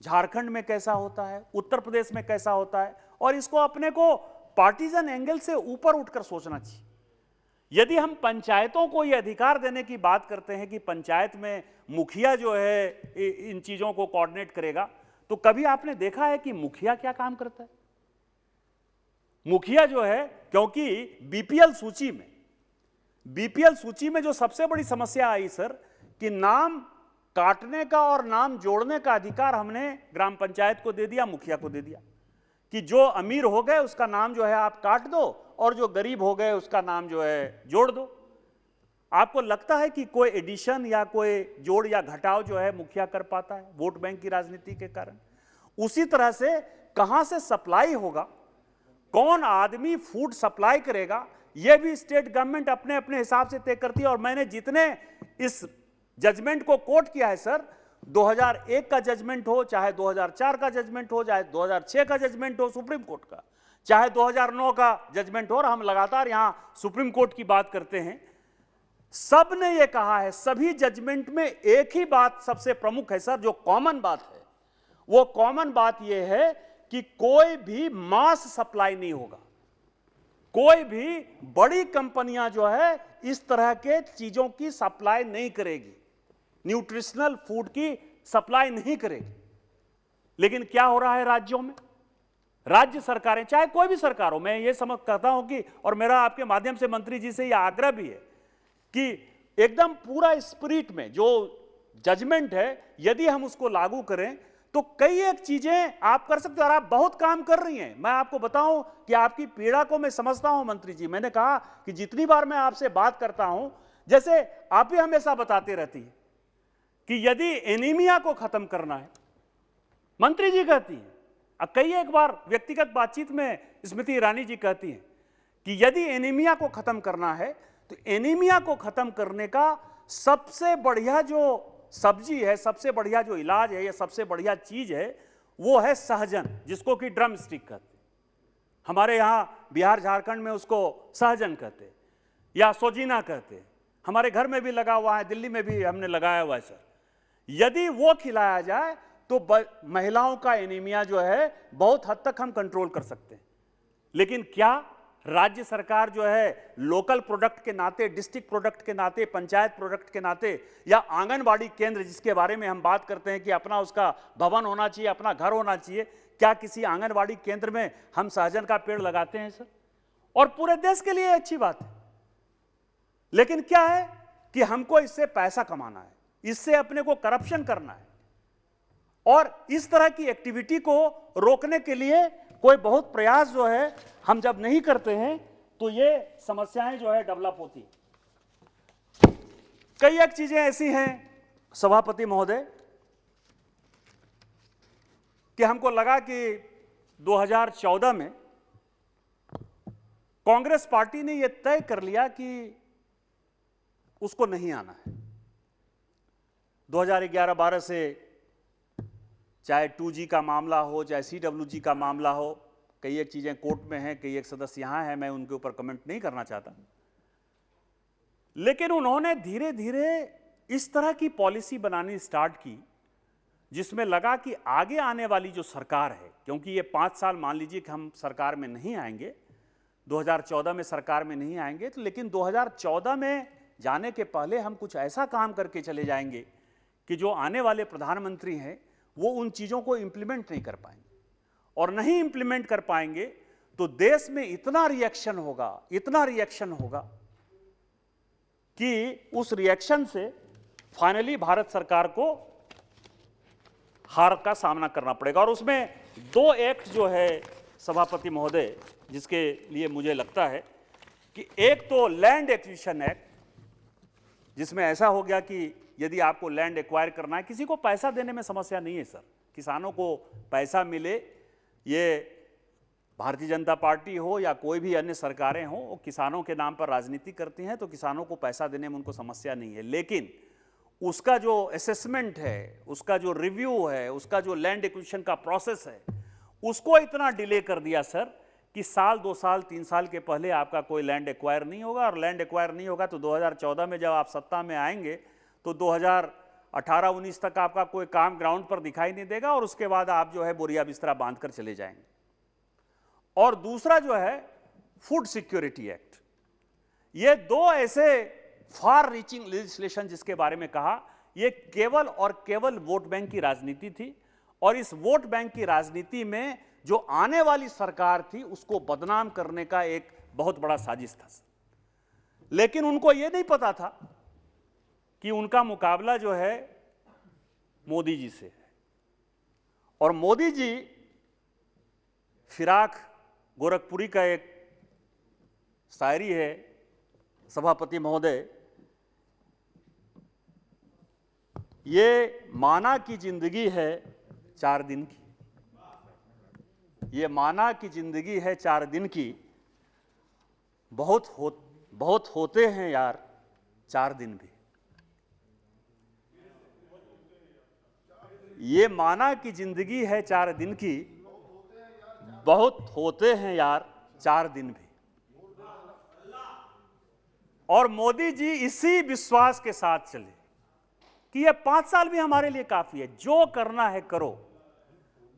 झारखंड में कैसा होता है, उत्तर प्रदेश में कैसा होता है? और इसको अपने को पार्टीजन एंगल से ऊपर उठकर सोचना चाहिए। यदि हम पंचायतों को यह अधिकार देने की बात करते हैं कि पंचायत में मुखिया जो है इन चीजों को कोऑर्डिनेट करेगा, तो कभी आपने देखा है कि मुखिया क्या काम करता है? मुखिया जो है, क्योंकि बीपीएल सूची में जो सबसे बड़ी समस्या आई सर, कि नाम काटने का और नाम जोड़ने का अधिकार हमने ग्राम पंचायत को दे दिया, मुखिया को दे दिया, कि जो अमीर हो गए उसका नाम जो है आप काट दो और जो गरीब हो गए उसका नाम जो है जोड़ दो। आपको लगता है कि कोई एडिशन या कोई जोड़ या घटाव जो है मुखिया कर पाता है वोट बैंक की राजनीति के कारण? उसी तरह से कहां से सप्लाई होगा, कौन आदमी फूड सप्लाई करेगा, यह भी स्टेट गवर्नमेंट अपने अपने हिसाब से तय करती है। और मैंने जितने इस जजमेंट को कोट किया है सर, 2001 का जजमेंट हो, चाहे 2004 का जजमेंट हो, चाहे 2006 का जजमेंट हो सुप्रीम कोर्ट का, चाहे 2009 का जजमेंट हो, और हम लगातार यहां सुप्रीम कोर्ट की बात करते हैं, सब ने यह कहा है, सभी जजमेंट में एक ही बात सबसे प्रमुख है सर, जो कॉमन बात है, वो कॉमन बात यह है कि कोई भी मास सप्लाई नहीं होगा, कोई भी बड़ी कंपनियां जो है इस तरह के चीजों की सप्लाई नहीं करेगी, न्यूट्रिशनल फूड की सप्लाई नहीं करेगी। लेकिन क्या हो रहा है राज्यों में? राज्य सरकारें, चाहे कोई भी सरकार हो, मैं ये समझ करता हूं कि, और मेरा आपके माध्यम से मंत्री जी से यह आग्रह भी है कि एकदम पूरा स्पिरिट में जो जजमेंट है, यदि हम उसको लागू करें तो कई एक चीजें आप कर सकते हो। और आप बहुत काम कर रही हैं, मैं आपको बताऊं कि आपकी पीड़ा को मैं समझता हूं मंत्री जी। मैंने कहा कि जितनी बार मैं आपसे बात करता हूं, जैसे आप भी हमेशा बताते रहती है कि यदि एनीमिया को खत्म करना है, मंत्री जी कहती हैं, कई एक बार व्यक्तिगत बातचीत में स्मृति ईरानी जी कहती हैं कि यदि एनीमिया को खत्म करना है तो एनीमिया को खत्म करने का सबसे बढ़िया जो सब्जी है, सबसे बढ़िया जो इलाज है या सबसे बढ़िया चीज है वो है सहजन, जिसको कि ड्रम स्टिक कहते हैं। हमारे यहां बिहार झारखंड में उसको सहजन कहते हैं या सोजीना कहते हैं। हमारे घर में भी लगा हुआ है, दिल्ली में भी हमने लगाया हुआ है सर। यदि वो खिलाया जाए तो महिलाओं का एनीमिया जो है बहुत हद तक हम कंट्रोल कर सकते हैं। लेकिन क्या राज्य सरकार जो है लोकल प्रोडक्ट के नाते, डिस्ट्रिक्ट प्रोडक्ट के नाते, पंचायत प्रोडक्ट के नाते या आंगनबाड़ी केंद्र जिसके बारे में हम बात करते हैं कि अपना उसका भवन होना चाहिए, अपना घर होना चाहिए, क्या किसी आंगनबाड़ी केंद्र में हम सहजन का पेड़ लगाते हैं सर? और पूरे देश के लिए अच्छी बात है। लेकिन क्या है कि हमको इससे पैसा कमाना है, इससे अपने को करप्शन करना है, और इस तरह की एक्टिविटी को रोकने के लिए कोई बहुत प्रयास जो है हम जब नहीं करते हैं तो ये समस्याएं जो है डेवलप होती हैं। कई एक चीजें ऐसी हैं सभापति महोदय कि हमको लगा कि 2014 में कांग्रेस पार्टी ने यह तय कर लिया कि उसको नहीं आना है। 2011-12 से चाहे 2G का मामला हो, चाहे CWG का मामला हो, कई एक चीजें कोर्ट में हैं, कई एक सदस्य यहां हैं, मैं उनके ऊपर कमेंट नहीं करना चाहता। लेकिन उन्होंने धीरे धीरे इस तरह की पॉलिसी बनानी स्टार्ट की जिसमें लगा कि आगे आने वाली जो सरकार है, क्योंकि ये 5 साल मान लीजिए कि हम सरकार में नहीं आएंगे, 2014 में सरकार में नहीं आएंगे, तो लेकिन 2014 में जाने के पहले हम कुछ ऐसा काम करके चले जाएंगे कि जो आने वाले प्रधानमंत्री हैं वो उन चीजों को इंप्लीमेंट नहीं कर पाएंगे, और नहीं इंप्लीमेंट कर पाएंगे तो देश में इतना रिएक्शन होगा कि उस रिएक्शन से फाइनली भारत सरकार को हार का सामना करना पड़ेगा। और उसमें 2 एक्ट जो है सभापति महोदय, जिसके लिए मुझे लगता है कि एक तो लैंड एक्विजिशन एक्ट, जिसमें ऐसा हो गया कि यदि आपको लैंड एक्वायर करना है, किसी को पैसा देने में समस्या नहीं है सर, किसानों को पैसा मिले, ये भारतीय जनता पार्टी हो या कोई भी अन्य सरकारें हो, वो किसानों के नाम पर राजनीति करती हैं, तो किसानों को पैसा देने में उनको समस्या नहीं है। लेकिन उसका जो असेसमेंट है, उसका जो रिव्यू है, उसका जो लैंड एक्विजिशन का प्रोसेस है, उसको इतना डिले कर दिया सर कि साल 2 साल 3 साल के पहले आपका कोई लैंड एक्वायर नहीं होगा, और लैंड एक्वायर नहीं होगा तो 2014 में जब आप सत्ता में आएंगे तो 2018-19 तक आपका कोई काम ग्राउंड पर दिखाई नहीं देगा, और उसके बाद आप जो है बोरिया बिस्तरा बांध कर चले जाएंगे। और दूसरा जो है फूड सिक्योरिटी एक्ट, ये 2 ऐसे फार रीचिंग लेजिस्लेशन जिसके बारे में कहा, ये केवल और केवल वोट बैंक की राजनीति थी, और इस वोट बैंक की राजनीति में जो आने वाली सरकार थी उसको बदनाम करने का एक बहुत बड़ा साजिश था। लेकिन उनको यह नहीं पता था कि उनका मुकाबला जो है मोदी जी से है, और मोदी जी फिराक गोरखपुरी का एक शायरी है सभापति महोदय, ये माना की जिंदगी है 4 दिन की, ये माना की जिंदगी है 4 दिन की, बहुत होते हैं यार 4 दिन भी। ये माना की जिंदगी है 4 दिन की, बहुत होते हैं यार 4 दिन भी। और मोदी जी इसी विश्वास के साथ चले कि ये 5 साल भी हमारे लिए काफी है, जो करना है करो,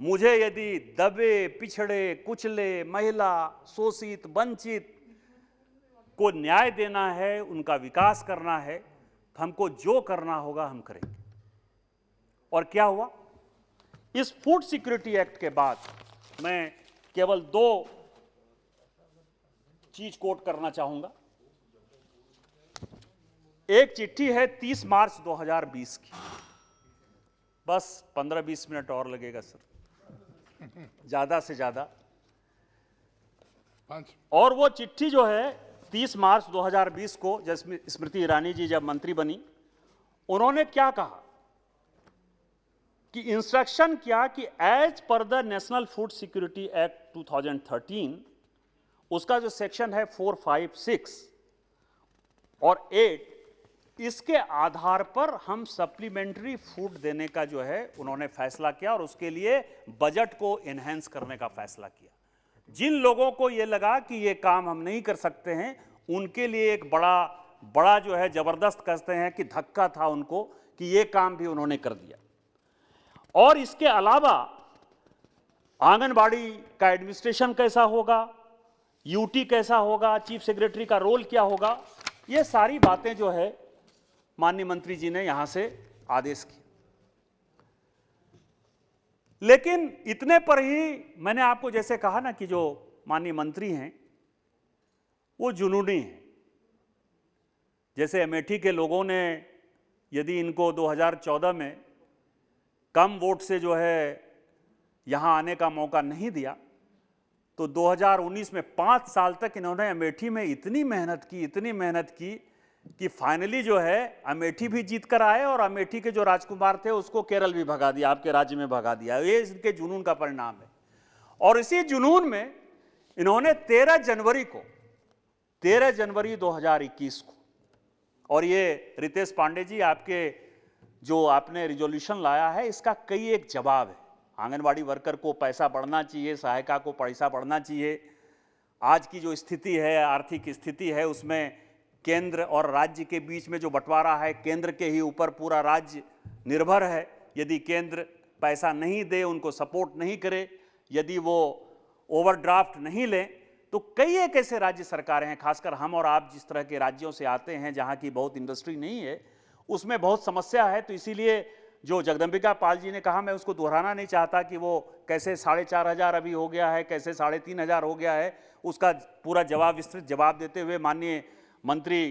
मुझे यदि दबे पिछड़े कुचले महिला शोषित वंचित को न्याय देना है, उनका विकास करना है, तो हमको जो करना होगा हम करेंगे। और क्या हुआ, इस फूड सिक्योरिटी एक्ट के बाद मैं केवल 2 चीज कोट करना चाहूंगा। एक चिट्ठी है 30 मार्च 2020 की, बस 15-20 मिनट और लगेगा सर, ज्यादा से ज्यादा। और वो चिट्ठी जो है 30 मार्च 2020 को जब स्मृति ईरानी जी जब मंत्री बनी, उन्होंने क्या कहा कि इंस्ट्रक्शन किया कि एज पर the national food security act 2013 उसका जो सेक्शन है 4, 5, 6 और 8, इसके आधार पर हम सप्लीमेंट्री फूड देने का जो है उन्होंने फैसला किया और उसके लिए बजट को एनहेंस करने का फैसला किया। जिन लोगों को यह लगा कि यह काम हम नहीं कर सकते हैं, उनके लिए एक बड़ा जो है जबरदस्त कहते हैं कि धक्का था उनको, कि यह काम भी उन्होंने कर दिया। और इसके अलावा आंगनबाड़ी का एडमिनिस्ट्रेशन कैसा होगा, यूटी कैसा होगा, चीफ सेक्रेटरी का रोल क्या होगा, ये सारी बातें जो है माननीय मंत्री जी ने यहां से आदेश किए। लेकिन इतने पर ही मैंने आपको जैसे कहा ना कि जो माननीय मंत्री हैं वो जुनूनी हैं। जैसे अमेठी के लोगों ने यदि इनको 2014 में कम वोट से जो है यहां आने का मौका नहीं दिया, तो 2019 में 5 साल तक इन्होंने अमेठी में इतनी मेहनत की कि फाइनली जो है अमेठी भी जीत कर आए और अमेठी के जो राजकुमार थे उसको केरल भी भगा दिया, आपके राज्य में भगा दिया। ये इनके जुनून का परिणाम है। और इसी जुनून में इन्होंने 13 जनवरी 2021 को, और ये रितेश पांडे जी आपके जो आपने रिजोल्यूशन लाया है, इसका कई एक जवाब है। आंगनवाड़ी वर्कर को पैसा बढ़ना चाहिए, सहायिका को पैसा बढ़ना चाहिए। आज की जो स्थिति है, आर्थिक स्थिति है, उसमें केंद्र और राज्य के बीच में जो बंटवारा है, केंद्र के ही ऊपर पूरा राज्य निर्भर है। यदि केंद्र पैसा नहीं दे, उनको सपोर्ट नहीं करे, यदि वो ओवरड्राफ्ट नहीं लें, तो कई एक ऐसे राज्य सरकारें हैं, खासकर हम और आप जिस तरह के राज्यों से आते हैं जहां की बहुत इंडस्ट्री नहीं है, उसमें बहुत समस्या है। तो इसीलिए जो जगदम्बिका पाल जी ने कहा, मैं उसको दोहराना नहीं चाहता कि वो कैसे 4,500 अभी हो गया है, कैसे 3,500 हो गया है, उसका पूरा जवाब, विस्तृत जवाब देते हुए माननीय मंत्री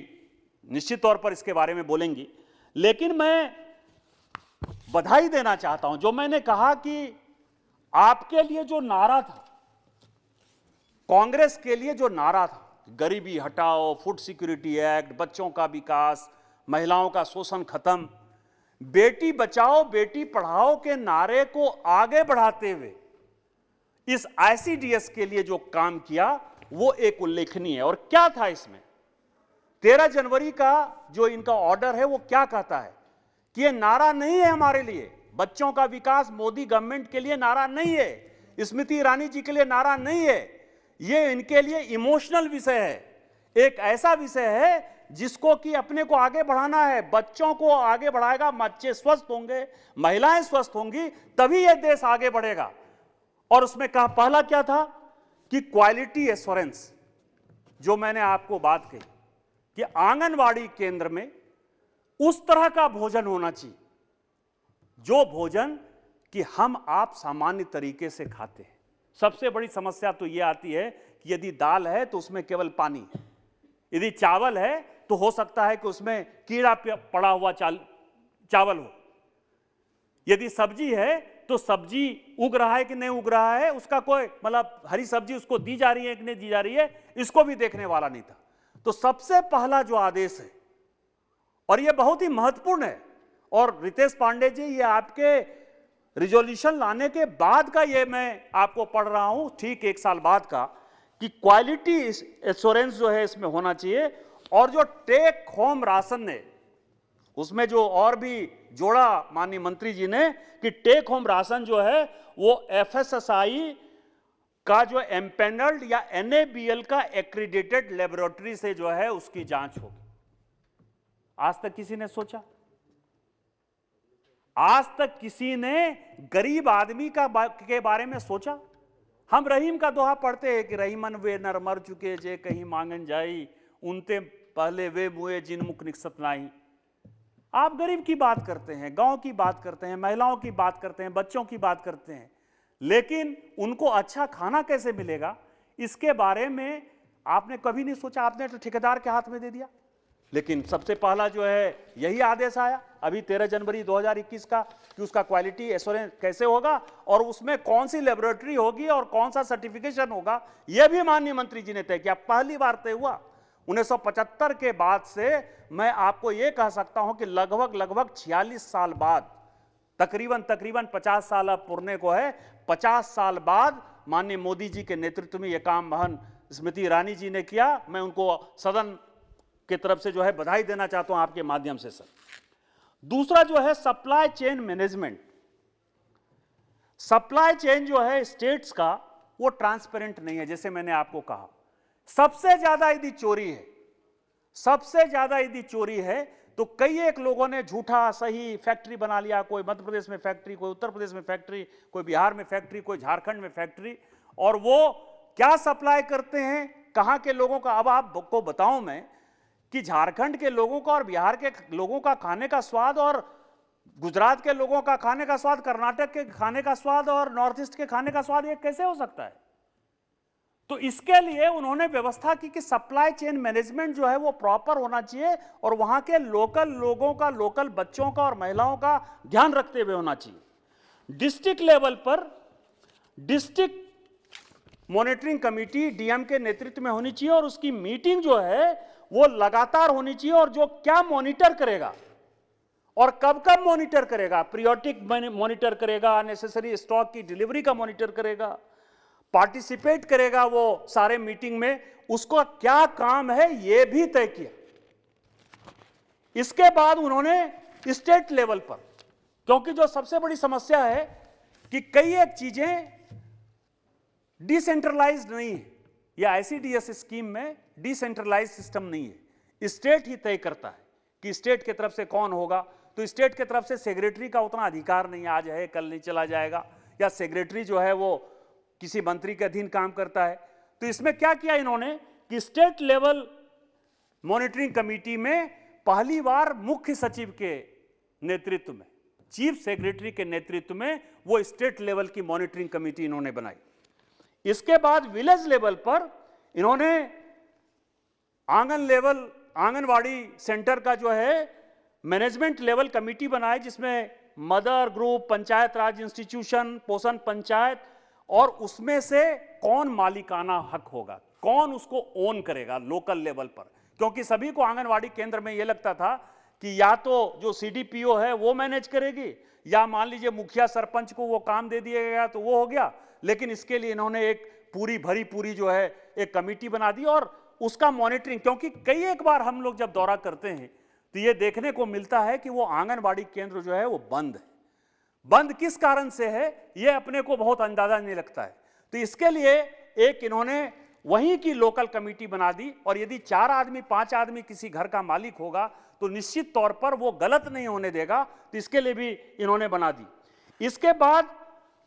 निश्चित तौर पर इसके बारे में बोलेंगी। लेकिन मैं बधाई देना चाहता हूं, जो मैंने कहा कि आपके लिए जो नारा था, कांग्रेस के लिए जो नारा था, गरीबी हटाओ, फूड सिक्योरिटी एक्ट, बच्चों का विकास, महिलाओं का शोषण खत्म, बेटी बचाओ बेटी पढ़ाओ के नारे को आगे बढ़ाते हुए इस आईसीडीएस के लिए जो काम किया वो एक उल्लेखनीय है। और क्या था इसमें? 13 जनवरी का जो इनका ऑर्डर है वो क्या कहता है कि ये नारा नहीं है हमारे लिए, बच्चों का विकास मोदी गवर्नमेंट के लिए नारा नहीं है, स्मृति ईरानी जी के लिए नारा नहीं है, ये इनके लिए इमोशनल विषय है। एक ऐसा विषय है जिसको कि अपने को आगे बढ़ाना है, बच्चों को आगे बढ़ाएगा, बच्चे स्वस्थ होंगे, महिलाएं स्वस्थ होंगी, तभी यह देश आगे बढ़ेगा। और उसमें कहा, पहला क्या था कि क्वालिटी एश्योरेंस, जो मैंने आपको बात कही कि आंगनवाड़ी केंद्र में उस तरह का भोजन होना चाहिए जो भोजन कि हम आप सामान्य तरीके से खाते हैं। सबसे बड़ी समस्या तो यह आती है कि यदि दाल है तो उसमें केवल पानी है, यदि चावल है तो हो सकता है कि उसमें कीड़ा पड़ा हुआ चावल हो, यदि सब्जी है तो सब्जी उग रहा है कि नहीं उग रहा है, उसका कोई मतलब हरी सब्जी उसको दी जा रही है कि नहीं दी जा रही है, इसको भी देखने वाला नहीं था। तो सबसे पहला जो आदेश है, और यह बहुत ही महत्वपूर्ण है, और रितेश पांडे जी ये आपके रिजोल्यूशन लाने के बाद का ये मैं आपको पढ़ रहा हूं, ठीक 1 साल बाद का, कि क्वालिटी एश्योरेंस जो है इसमें होना चाहिए। और जो टेक होम राशन ने उसमें जो और भी जोड़ा माननीय मंत्री जी ने कि टेक होम राशन जो है वो एफएसएसआई का जो एम्पेनल्ड या एनएबीएल का एक्रीडेटेड लेबोरेटरी से जो है उसकी जांच होगी। आज तक किसी ने सोचा? आज तक किसी ने गरीब आदमी के बारे में सोचा? हम रहीम का दोहा पढ़ते हैं कि रहीमन वे नर मर चुके जे कहीं मांगन जाई, उनते पहले वे मुए जिन मुख निकसत नाही। आप गरीब की बात करते हैं, गांव की बात करते हैं, महिलाओं की बात करते हैं, बच्चों की बात करते हैं, लेकिन उनको अच्छा खाना कैसे मिलेगा इसके बारे में आपने कभी नहीं सोचा। आपने तो ठेकेदार के हाथ में दे दिया। लेकिन सबसे पहला जो है यही आदेश आया अभी 13 जनवरी 2021 का कि उसका क्वालिटी एश्योरेंस कैसे होगा और उसमें कौन सी लेबोरेटरी होगी और कौन सा सर्टिफिकेशन होगा, यह भी माननीय मंत्री जी ने तय किया। पहली बार तय हुआ 1975 के बाद से। मैं आपको यह कह सकता हूं कि लगभग 46 साल बाद तकरीबन 50 साल अब पुरने को है। 50 साल बाद माननीय मोदी जी के नेतृत्व में यह काम महान स्मृति ईरानी जी ने किया। मैं उनको सदन की तरफ से जो है बधाई देना चाहता हूं आपके माध्यम से सर। दूसरा जो है supply chain management. Supply chain जो है स्टेट्स का वो ट्रांसपेरेंट नहीं है। जैसे मैंने आपको कहा, सबसे ज्यादा यदि चोरी है तो कई एक लोगों ने झूठा सही फैक्ट्री बना लिया। कोई मध्य प्रदेश में फैक्ट्री, कोई उत्तर प्रदेश में फैक्ट्री, कोई बिहार में फैक्ट्री, कोई झारखंड में फैक्ट्री, और वो क्या सप्लाई करते हैं कहां के लोगों का। अब आपको बताऊं मैं कि झारखंड के लोगों का और बिहार के लोगों का खाने का स्वाद और गुजरात के लोगों का खाने का स्वाद, कर्नाटक के खाने का स्वाद और नॉर्थ ईस्ट के खाने का स्वाद एक कैसे हो सकता है। तो इसके लिए उन्होंने व्यवस्था की कि सप्लाई चेन मैनेजमेंट जो है वो प्रॉपर होना चाहिए और वहां के लोकल लोगों का, लोकल बच्चों का और महिलाओं का ध्यान रखते हुए होना चाहिए। डिस्ट्रिक्ट लेवल पर डिस्ट्रिक्ट मॉनिटरिंग कमेटी डीएम के नेतृत्व में होनी चाहिए और उसकी मीटिंग जो है वो लगातार होनी चाहिए। और जो क्या मॉनिटर करेगा और कब कब मॉनिटर करेगा, पीरियोडिक मॉनिटर करेगा, अननेसेसरी स्टॉक की डिलीवरी का मॉनिटर करेगा, पार्टिसिपेट करेगा वो सारे मीटिंग में, उसको क्या काम है यह भी तय किया। इसके बाद उन्होंने स्टेट लेवल पर, क्योंकि जो सबसे बड़ी समस्या है कि कई एक चीजें डिसेंट्रलाइज्ड नहीं है, या आईसीडीएस स्कीम में डिसेंट्रलाइज्ड सिस्टम नहीं है। स्टेट ही तय करता है कि स्टेट की तरफ से कौन होगा। तो स्टेट की तरफ से सेक्रेटरी का उतना अधिकार नहीं है, आज है कल नहीं चला जाएगा, या सेक्रेटरी जो है वो किसी मंत्री के अधीन काम करता है। तो इसमें क्या किया इन्होंने कि स्टेट लेवल मॉनिटरिंग कमेटी में पहली बार मुख्य सचिव के नेतृत्व में, चीफ सेक्रेटरी के नेतृत्व में वो स्टेट लेवल की मॉनिटरिंग कमेटी इन्होंने बनाई। इसके बाद विलेज लेवल पर इन्होंने आंगनवाड़ी सेंटर का जो है मैनेजमेंट लेवल कमेटी बनाई, जिसमें मदर ग्रुप, पंचायत राज इंस्टीट्यूशन, पोषण पंचायत, और उसमें से कौन मालिकाना हक होगा, कौन उसको ओन करेगा लोकल लेवल पर। क्योंकि सभी को आंगनवाड़ी केंद्र में यह लगता था कि या तो जो सीडीपीओ है वो मैनेज करेगी, या मान लीजिए मुखिया सरपंच को वो काम दे दिया गया तो वो हो गया। लेकिन इसके लिए इन्होंने एक पूरी जो है एक कमेटी बना दी और उसका मॉनिटरिंग, क्योंकि कई एक बार हम लोग जब दौरा करते हैं तो ये देखने को मिलता है कि वो आंगनवाड़ी केंद्र जो है वो बंद है। बंद किस कारण से है ये अपने को बहुत अंदाजा नहीं लगता है। तो इसके लिए एक इन्होंने वहीं की लोकल कमेटी बना दी, और यदि 4 आदमी 5 आदमी किसी घर का मालिक होगा तो निश्चित तौर पर वो गलत नहीं होने देगा। तो इसके लिए भी इन्होंने बना दी। इसके बाद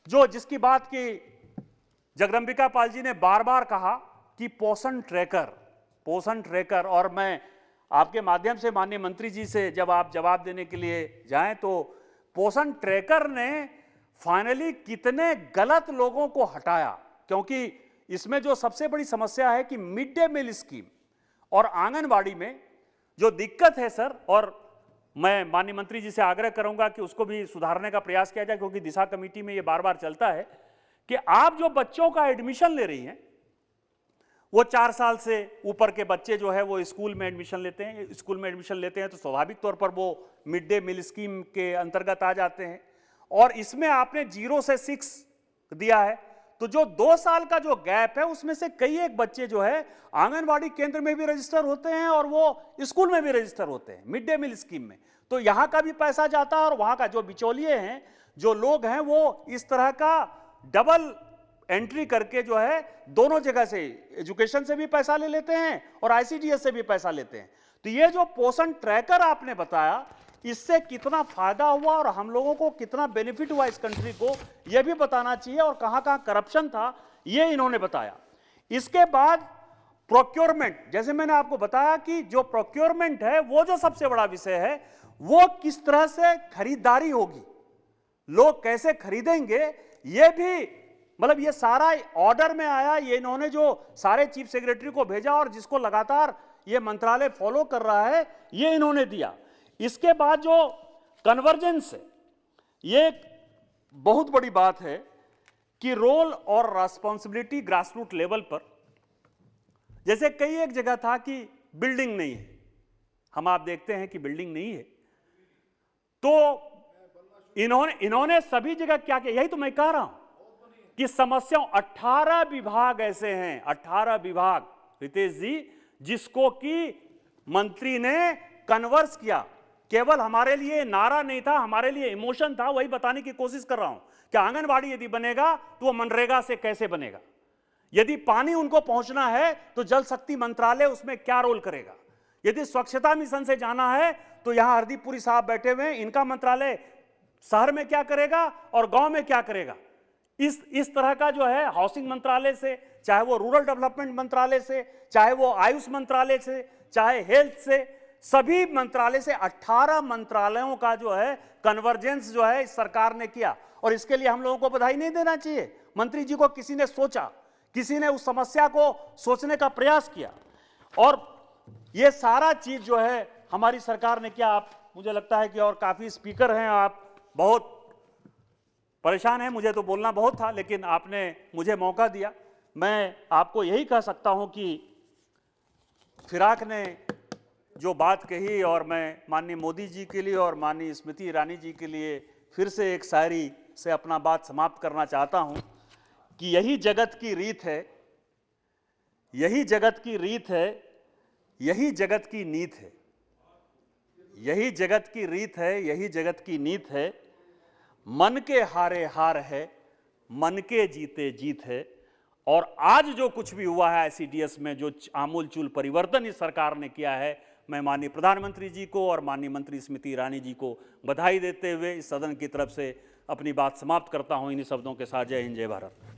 जो जिसकी बात की जगदंबिका पाल जी ने बार बार कहा कि पोषण ट्रैकर, और मैं आपके माध्यम से माननीय मंत्री जी से जब आप जवाब देने के लिए जाएं तो पोषण ट्रैकर ने फाइनली कितने गलत लोगों को हटाया। क्योंकि इसमें जो सबसे बड़ी समस्या है कि मिड डे मील स्कीम और आंगनवाड़ी में जो दिक्कत है सर, और मैं माननीय मंत्री जी से आग्रह करूंगा कि उसको भी सुधारने का प्रयास किया जाए, क्योंकि दिशा कमेटी में ये बार बार चलता है कि आप जो बच्चों का एडमिशन ले रही हैं वो 4 साल से ऊपर के बच्चे जो है वो स्कूल में एडमिशन लेते हैं तो स्वाभाविक तौर पर वो मिड डे मील स्कीम के अंतर्गत आ जाते हैं। और इसमें आपने 0 से 6 दिया है, तो जो 2 साल का जो गैप है उसमें से कई एक बच्चे जो है आंगनवाड़ी केंद्र में भी रजिस्टर होते हैं और वो स्कूल में भी रजिस्टर होते हैं मिड डे मील स्कीम में। तो यहां का भी पैसा जाता है और वहां का जो बिचौलिए हैं, जो लोग हैं, वो इस तरह का डबल एंट्री करके जो है दोनों जगह से, एजुकेशन से भी पैसा ले लेते हैं और आईसीडीएस से भी पैसा लेते हैं। तो ये जो पोषण ट्रैकर आपने बताया, इससे कितना फायदा हुआ और हम लोगों को कितना बेनिफिट हुआ इस कंट्री को, यह भी बताना चाहिए, और कहां कहां करप्शन था ये इन्होंने बताया। इसके बाद प्रोक्योरमेंट, जैसे मैंने आपको बताया कि जो प्रोक्योरमेंट है वो जो सबसे बड़ा विषय है, वो किस तरह से खरीदारी होगी, लोग कैसे खरीदेंगे, ये भी मतलब ये सारा ऑर्डर में आया। ये इन्होंने जो सारे चीफ सेक्रेटरी को भेजा और जिसको लगातार ये मंत्रालय फॉलो कर रहा है, ये इन्होंने दिया। इसके बाद जो कन्वर्जेंस है, ये बहुत बड़ी बात है कि रोल और रिस्पॉन्सिबिलिटी ग्रासरूट लेवल पर, जैसे कई एक जगह था कि बिल्डिंग नहीं है, हम आप देखते हैं कि बिल्डिंग नहीं है, तो इन्होंने सभी जगह क्या किया, यही तो मैं कह रहा हूं कि समस्याओं 18 विभाग ऐसे हैं, 18 विभाग रितेश जी, जिसको कि मंत्री ने कन्वर्स किया। केवल हमारे लिए नारा नहीं था, हमारे लिए इमोशन था, वही बताने की कोशिश कर रहा हूं कि आंगनबाड़ी यदि बनेगा तो वो मनरेगा से कैसे बनेगा, यदि पानी उनको पहुंचना है तो जल शक्ति मंत्रालय उसमें क्या रोल करेगा, यदि स्वच्छता मिशन से जाना है तो यहां हरदीप पुरी साहब बैठे हुए हैं, इनका मंत्रालय शहर में क्या करेगा और गांव में क्या करेगा। इस तरह का जो है हाउसिंग मंत्रालय से, चाहे वो रूरल डेवलपमेंट मंत्रालय से, चाहे वो आयुष मंत्रालय से, चाहे हेल्थ से, सभी मंत्रालय से 18 मंत्रालयों का जो है कन्वर्जेंस जो है इस सरकार ने किया। और इसके लिए हम लोगों को बधाई नहीं देना चाहिए, मंत्री जी को किसी ने सोचा, किसी ने उस समस्या को सोचने का प्रयास किया, और ये सारा चीज जो है हमारी सरकार ने किया। आप, मुझे लगता है कि और काफी स्पीकर हैं, आप बहुत परेशान हैं, मुझे तो बोलना बहुत था लेकिन आपने मुझे मौका दिया। मैं आपको यही कह सकता हूं कि फिराक ने जो बात कही, और मैं माननीय मोदी जी के लिए और माननीय स्मृति ईरानी जी के लिए फिर से एक शायरी से अपना बात समाप्त करना चाहता हूं कि यही जगत की रीत है, यही जगत की रीत है, यही जगत की नीत है, यही जगत की रीत है, यही जगत की नीत है, मन के हारे हार है, मन के जीते जीत है। और आज जो कुछ भी हुआ है ICDS में, जो आमूलचूल परिवर्तन इस सरकार ने किया है, मैं माननीय प्रधानमंत्री जी को और माननीय मंत्री स्मृति ईरानी जी को बधाई देते हुए इस सदन की तरफ से अपनी बात समाप्त करता हूं इन्हीं शब्दों के साथ। जय हिंद, जय भारत।